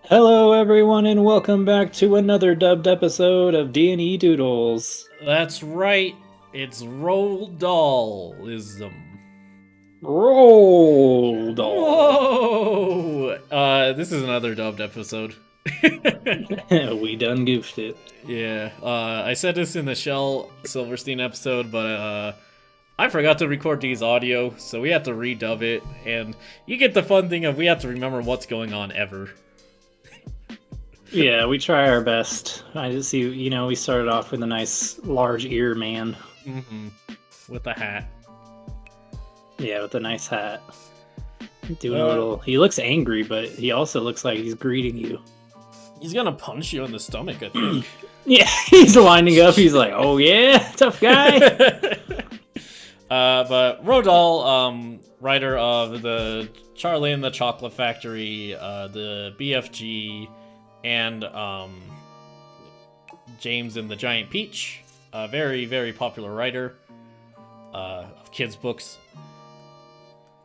Hello, everyone, and welcome back to another dubbed episode of D&E Doodles. That's right. It's Roald Dhalism. Roald Dhal. Whoa! This is another dubbed episode. We done goofed it. Yeah. I said this in the Shell Silverstein episode, but I forgot to record these audio, so we have to redub it, and you get the fun thing of we have to remember what's going on ever. Yeah, we try our best. I just see, we started off with a nice large ear man. Mm-hmm. With a hat. Yeah, with a nice hat. Doing a little. He looks angry, but he also looks like he's greeting you. He's gonna punch you in the stomach, I think. Yeah, he's winding up. He's like, "Oh yeah, tough guy." But Roald Dahl, writer of the Charlie and the Chocolate Factory, the BFG, and James and the Giant Peach, a very, very popular writer of kids' books.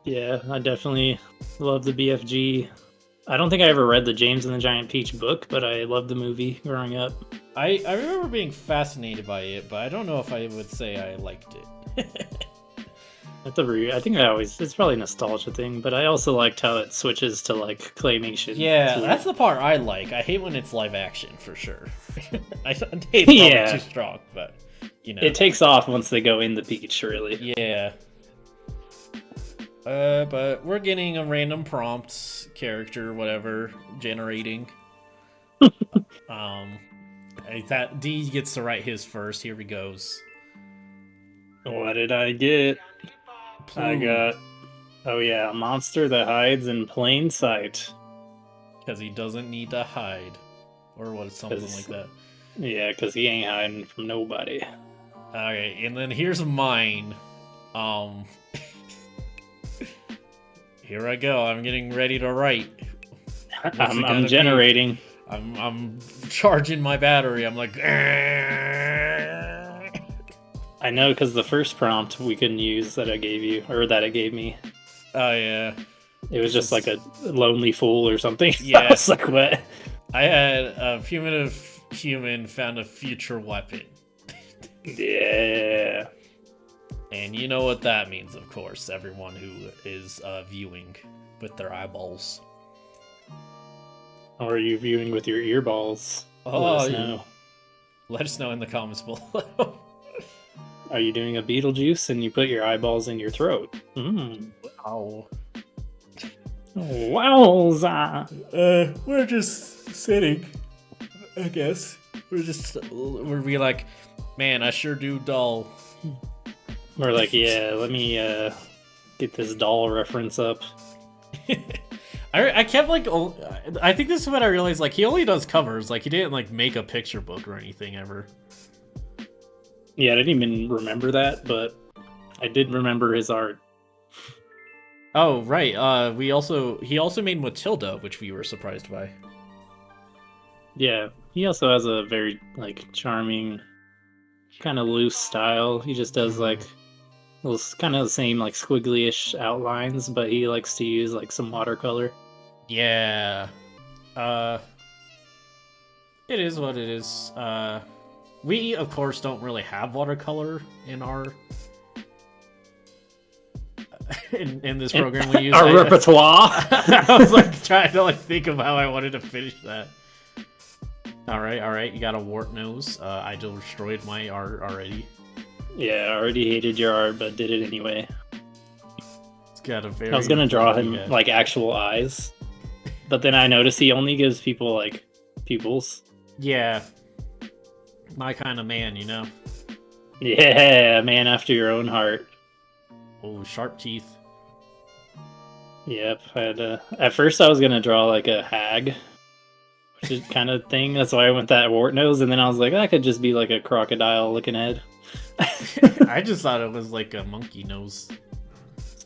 Yeah, I definitely love the BFG. I don't think I ever read the James and the Giant Peach book, but I loved the movie growing up. I remember being fascinated by it, but I don't know if I would say I liked it. I think it's probably a nostalgia thing, but I also liked how it switches to like claymation. Yeah, that's the part I like. I hate when it's live action for sure. I hate it's too strong, but it takes off once they go in the Peach, really. Yeah. But we're getting a random prompt character, whatever, generating. That D gets to write his first. Here he goes. What did I get? Plume. I got, a monster that hides in plain sight. Because he doesn't need to hide. Or what, something like that. Yeah, because he ain't hiding from nobody. Okay, and then here's mine. Here I go. I'm getting ready to write. I'm generating. I'm charging my battery. I'm like... I know, because the first prompt we couldn't use that I gave you, or that it gave me. Oh, yeah. It was just like a lonely fool or something. Yeah. I was like, what? I had a primitive human found a future weapon. Yeah. And you know what that means, of course. Everyone who is viewing with their eyeballs. Or are you viewing with your earballs? Oh, let us know in the comments below. Are you doing a Beetlejuice and you put your eyeballs in your throat? Wow. Wowza! We're just sitting, I guess. We're be like, man, I sure do dull. We're like, yeah, let me get this doll reference up. I kept like, I think this is what I realized. Like, he only does covers. Like, he didn't like make a picture book or anything ever. Yeah, I didn't even remember that, but I did remember his art. Oh, right. He also made Matilda, which we were surprised by. Yeah, he also has a very like charming, kind of loose style. He just does like kind of the same like squiggly-ish outlines, but he likes to use like some watercolor. Yeah. It is what it is. We, of course, don't really have watercolor in our... in this program we use. Our repertoire! I was like trying to like think of how I wanted to finish that. Alright, you got a wart nose. I destroyed my art already. Yeah, I already hated your art, but did it anyway. It's got a very... I was gonna draw him like actual eyes, but then I noticed he only gives people like pupils. Yeah. My kind of man, you know? Yeah, man after your own heart. Oh, sharp teeth. Yep, I had at first I was gonna draw like a hag, which is kind of thing. That's why I went that wart nose, and then I was like, that could just be like a crocodile looking head. I just thought it was like a monkey nose.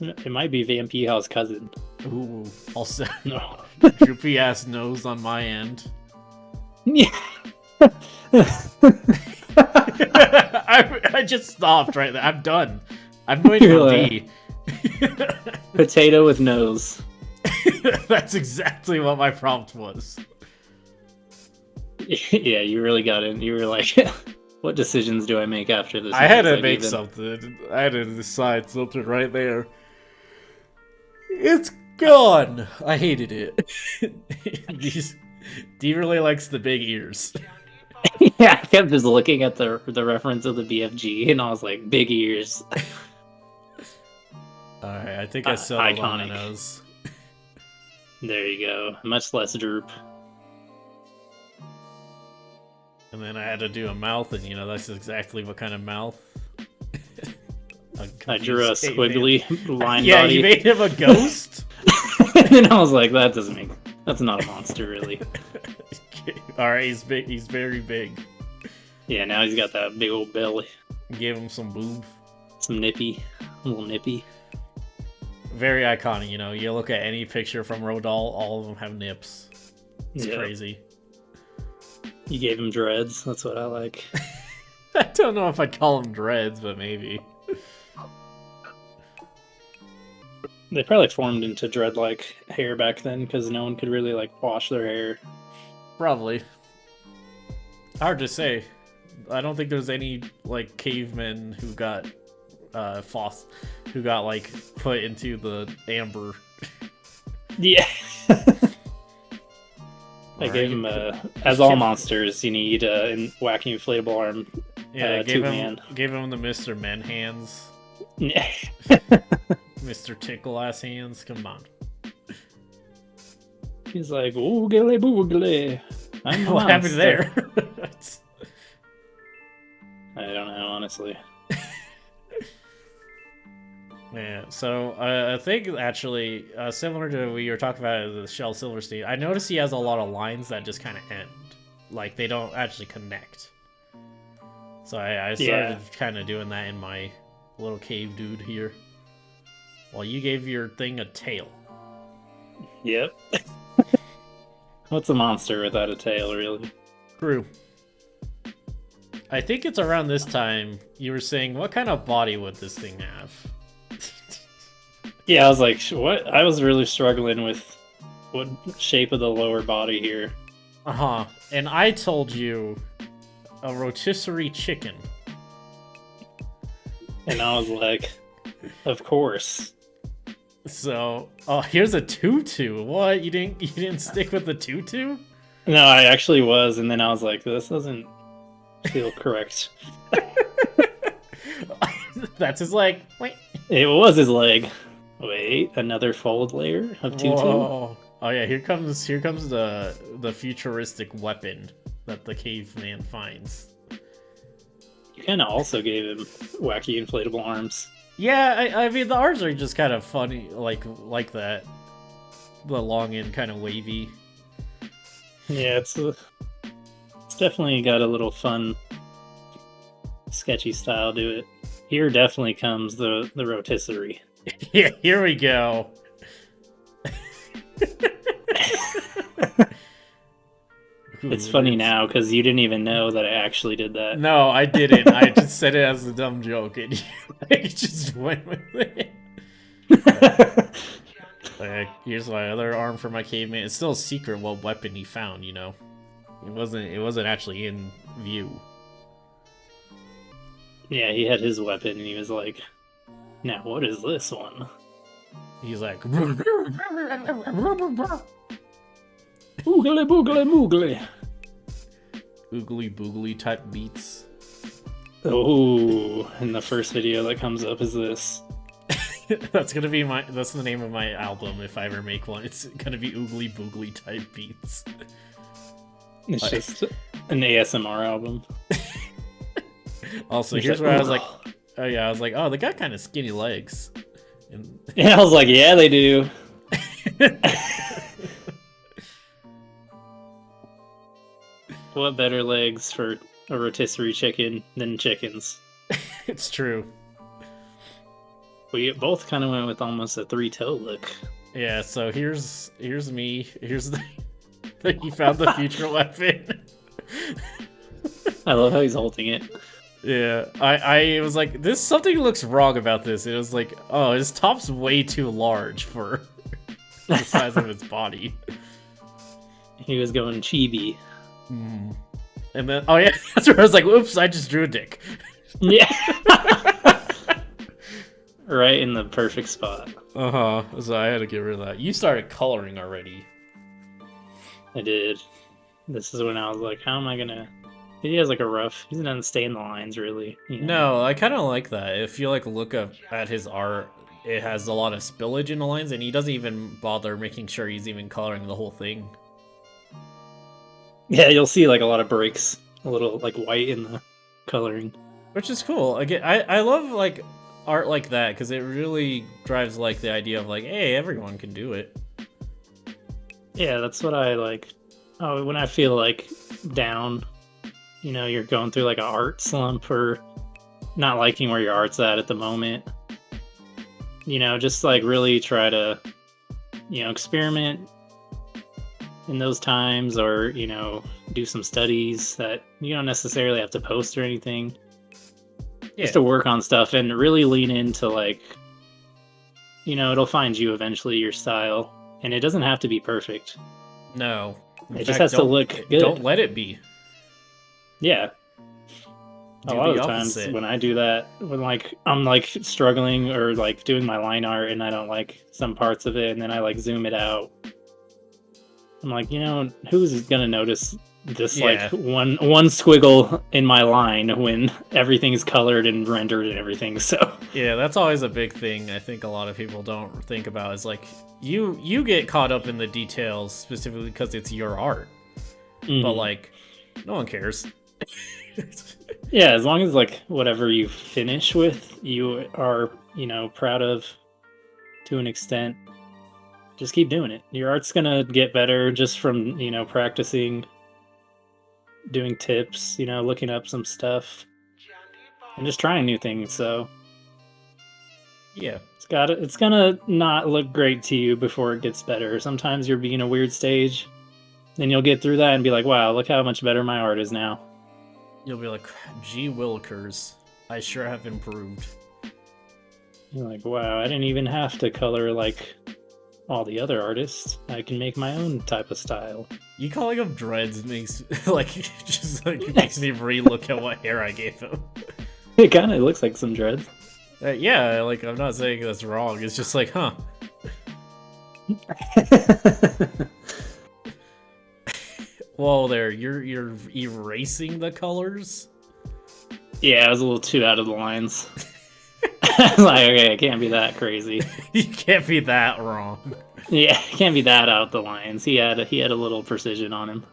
It might be Vampir's cousin. Ooh, also No. droopy ass nose on my end. Yeah. I just stopped right there. I'm done. I'm going to go D. Potato with nose. That's exactly what my prompt was. Yeah, you really got in. You were like, what decisions do I make after this? I had to Like, make even- something. I had to decide something right there. It's gone. I hated it. D really likes the big ears. Yeah, I kept just looking at the reference of the BFG, and I was like, big ears. Alright, I think I settled on the Iconic. nose. There you go. Much less droop. And then I had to do a mouth, and that's exactly what kind of mouth. I drew a confused caveman. squiggly line Yeah, body. you made him a ghost? And I was like, that doesn't make. That's not a monster, really. Alright, he's big. He's very big. Yeah, now he's got that big old belly. Gave him some boob. Some nippy. A little nippy. Very iconic, You look at any picture from Roald Dahl, all of them have nips. It's Yeah. crazy. You gave him dreads. That's what I like. I don't know if I'd call them dreads, but maybe. They probably formed into dread-like hair back then because no one could really like wash their hair. Probably. Hard to say. I don't think there's any like cavemen who got who got like put into the amber. Yeah. I gave him as all monsters, you need a wacky inflatable arm. Yeah, Tube Man. gave him the Mr. Men hands. Yeah. Mr. Tickle ass hands. Come on. He's like, oogly boogly. I'm a What happened monster." there? I don't know, honestly. Yeah, so I think actually similar to what you were talking about the Shel Silverstein, I noticed he has a lot of lines that just kind of end, like they don't actually connect. So I started kind of doing that in my little cave dude here. Well, you gave your thing a tail. Yep. What's a monster without a tail, really? True. I think it's around this time you were saying, what kind of body would this thing have? Yeah, I was like, what? I was really struggling with what shape of the lower body here. Uh-huh. And I told you a rotisserie chicken. And I was like, of course. So, oh, here's a tutu. What? You didn't stick with the tutu? No, I actually was, and then I was like, this doesn't feel correct. That's his leg. Wait. It was his leg. Wait, another fold layer of tutu? Whoa. Oh yeah, here comes the futuristic weapon that the caveman finds. You kind of also gave him wacky inflatable arms. Yeah, I mean the arms are just kind of funny, like that. The long and kind of wavy. Yeah, it's definitely got a little fun, sketchy style to it. Here definitely comes the rotisserie. Yeah, here we go. It's funny now because you didn't even know that I actually did that. No, I didn't. I just said it as a dumb joke, and you just went with it. Here's my other arm for my caveman. It's still a secret what weapon he found. It wasn't actually in view. Yeah, he had his weapon and he was like, now what is this one? He's like, Oogly boogly moogly. oogly boogly type beats. Oh, and the first video that comes up is this. That's the name of my album if I ever make one. It's gonna be oogly boogly type beats. It's just an ASMR album. Also, here's where I was like, oh, they got kind of skinny legs. And I was like, yeah, they do. What better legs for a rotisserie chicken than chickens? It's true. We both kind of went with almost a three-toe look. Yeah, so here's me. Here's he found the future weapon. I love how he's holding it. Yeah, I was like, something looks wrong about this. It was like, oh, his top's way too large for the size of his body. He was going chibi. Mm. And then, oh yeah, that's where I was like, oops, I just drew a dick. Yeah. Right in the perfect spot. So I had to get rid of that. You started coloring already. I did. This is when I was like, how am I gonna... He has like a rough... He doesn't stay in the lines, really. You know? No, I kind of like that. If you like look up at his art, it has a lot of spillage in the lines, and he doesn't even bother making sure he's even coloring the whole thing. Yeah, you'll see like a lot of breaks. A little like white in the coloring. Which is cool. Again, I love like art like that because it really drives like the idea of like, hey, everyone can do it. Yeah, that's what I like. Oh, when I feel like down, you know, you're going through like an art slump or not liking where your art's at the moment. You know, just like really try to, you know, experiment in those times, or, you know, do some studies that you don't necessarily have to post or anything. Yeah. Just to work on stuff and really lean into like, you know, it'll find you eventually, your style. And it doesn't have to be perfect. No. It just has to look good. Don't let it be. Yeah. Do A lot of the the times opposite. when I do that, when like I'm like struggling or like doing my line art and I don't like some parts of it, and then I like zoom it out, I'm like, you know, who's gonna notice this like one squiggle in my line when everything's colored and rendered and everything? So yeah, that's always a big thing I think a lot of people don't think about, is like you get caught up in the details specifically because it's your art. But like no one cares. Yeah, as long as like whatever you finish with, you are, you know, proud of to an extent, just keep doing it. Your art's gonna get better just from, you know, practicing, doing tips, you know, looking up some stuff, and just trying new things. So yeah, it's gonna not look great to you before it gets better. Sometimes you're being a weird stage, then you'll get through that and be like, wow, look how much better my art is now. You'll be like, gee willikers, I sure have improved. You're like, wow, I didn't even have to color like all the other artists. I can make my own type of style. You calling him dreads makes like just like makes me re-look at what hair I gave him. It kind of looks like some dreads. Yeah, like I'm not saying that's wrong. It's just like, huh. Whoa there, you're erasing the colors? Yeah, I was a little too out of the lines. I was like, okay, it can't be that crazy. You can't be that wrong. Yeah, it can't be that out the lines. He had a little precision on him.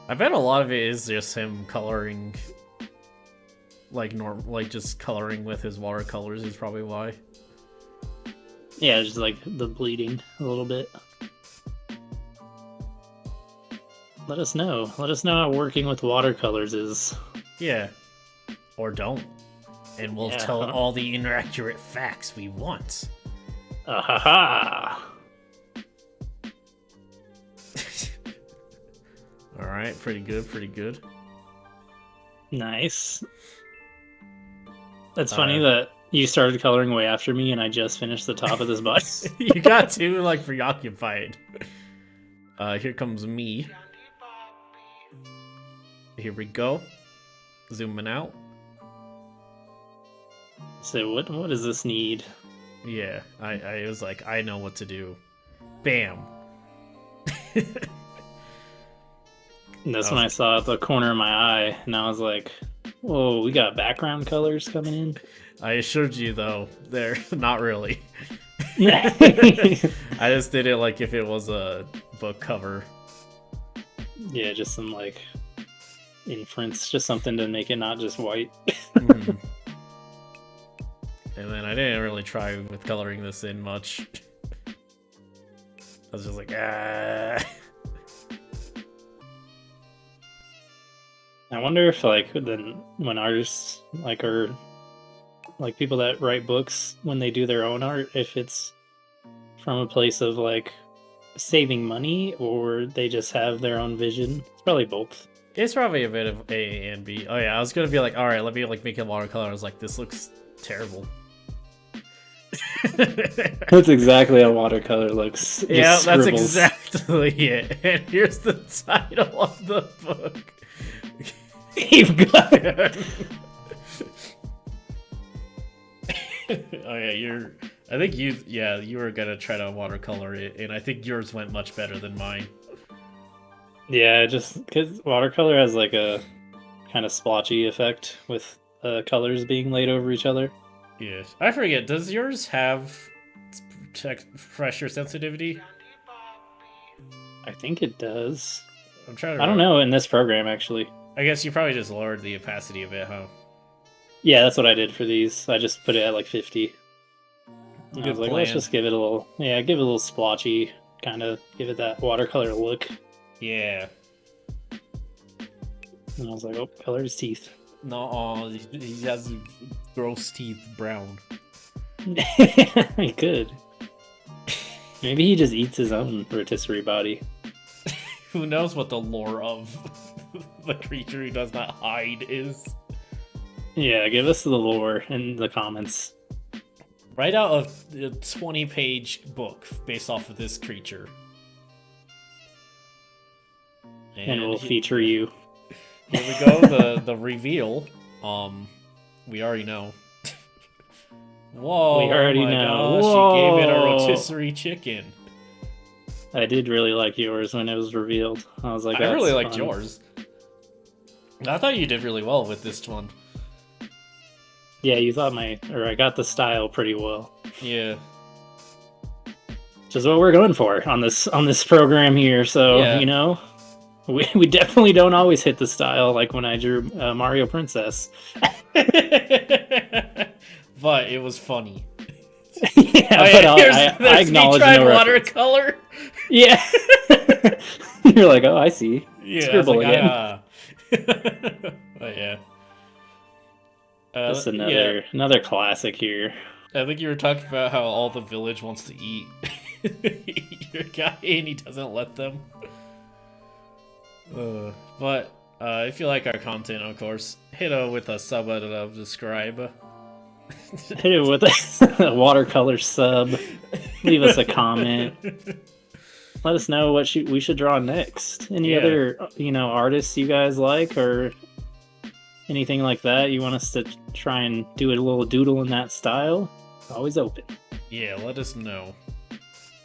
I bet a lot of it is just him coloring, like just coloring with his watercolors is probably why. Yeah, just like the bleeding a little bit. Let us know. Let us know how working with watercolors is. Yeah. Or don't. And we'll tell all the inaccurate facts we want. Ha. Alright, pretty good. Nice. That's funny that you started coloring way after me and I just finished the top of this bus. You got too, like, preoccupied. Here comes me. Here we go. Zooming out. So what does this need? Yeah, I was like, I know what to do. Bam. And that's when I saw at the corner of my eye, and I was like, whoa, we got background colors coming in? I assured you, though, they're not really. I just did it like if it was a book cover. Yeah, just some, like, inference, just something to make it not just white. And then I didn't really try with coloring this in much. I was just like, ah. I wonder if, like, then when artists, like, are, like, people that write books, when they do their own art, if it's from a place of, like, saving money, or they just have their own vision. It's probably both. It's probably a bit of A and B. Oh yeah, I was gonna be like, alright, let me, like, make a watercolor. I was like, this looks terrible. That's exactly how watercolor looks. Just Yeah, that's scribbles. exactly it. And here's the title of the book. You've got Oh yeah, I think you were gonna try to watercolor it, and I think yours went much better than mine. Yeah, just because watercolor has like a kind of splotchy effect with colors being laid over each other. Yeah, I forget. Does yours have pressure sensitivity? I think it does. I'm trying to. I don't know in this program actually. I guess you probably just lowered the opacity a bit, huh? Yeah, that's what I did for these. I just put it at like 50. And I was like, let's plan. just give it a little, give it a little splotchy, kind of give it that watercolor look. Yeah. And I was like, oh, color his teeth. No, he has gross teeth, brown. He could. Maybe he just eats his own rotisserie body. Who knows what the lore of the creature who does not hide is? Yeah, give us the lore in the comments. Write out a 20-page book based off of this creature. And we'll feature you. Here we go, the reveal. We already know. Whoa! We already my know. Gosh, Whoa. she gave it a rotisserie chicken. I did really like yours when it was revealed. I was like, I really liked fun. yours. I thought you did really well with this one. Yeah, you thought I got the style pretty well. Yeah. Which is what we're going for on this program here. So, Yeah. we definitely don't always hit the style like when I drew Mario Princess. But it was funny. Yeah, but I acknowledge no watercolor. Yeah. You're like, oh, I see. Yeah, Scribble like, again. But yeah. Just another classic here. I think you were talking about how all the village wants to eat your guy and he doesn't let them. But if you like our content, of course, hit it with a sub and a subscribe. Hit it with a watercolor sub. Leave us a comment. Let us know what we should draw next. Any other artists you guys like or anything like that you want us to try and do a little doodle in that style? Always open. Yeah, let us know.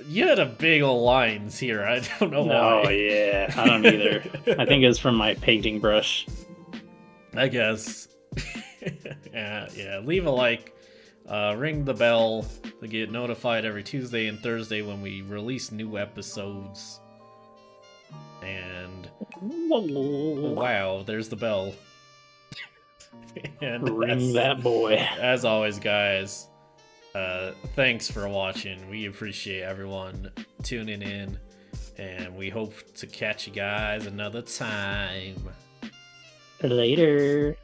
You had a big ol' lines here. I don't know why. Oh yeah, I don't either. I think it's from my painting brush. I guess. Yeah. Leave a like. Ring the bell to get notified every Tuesday and Thursday when we release new episodes. And wow, there's the bell. And ring that boy. As always, guys, thanks for watching. We appreciate everyone tuning in, and we hope to catch you guys another time. Later.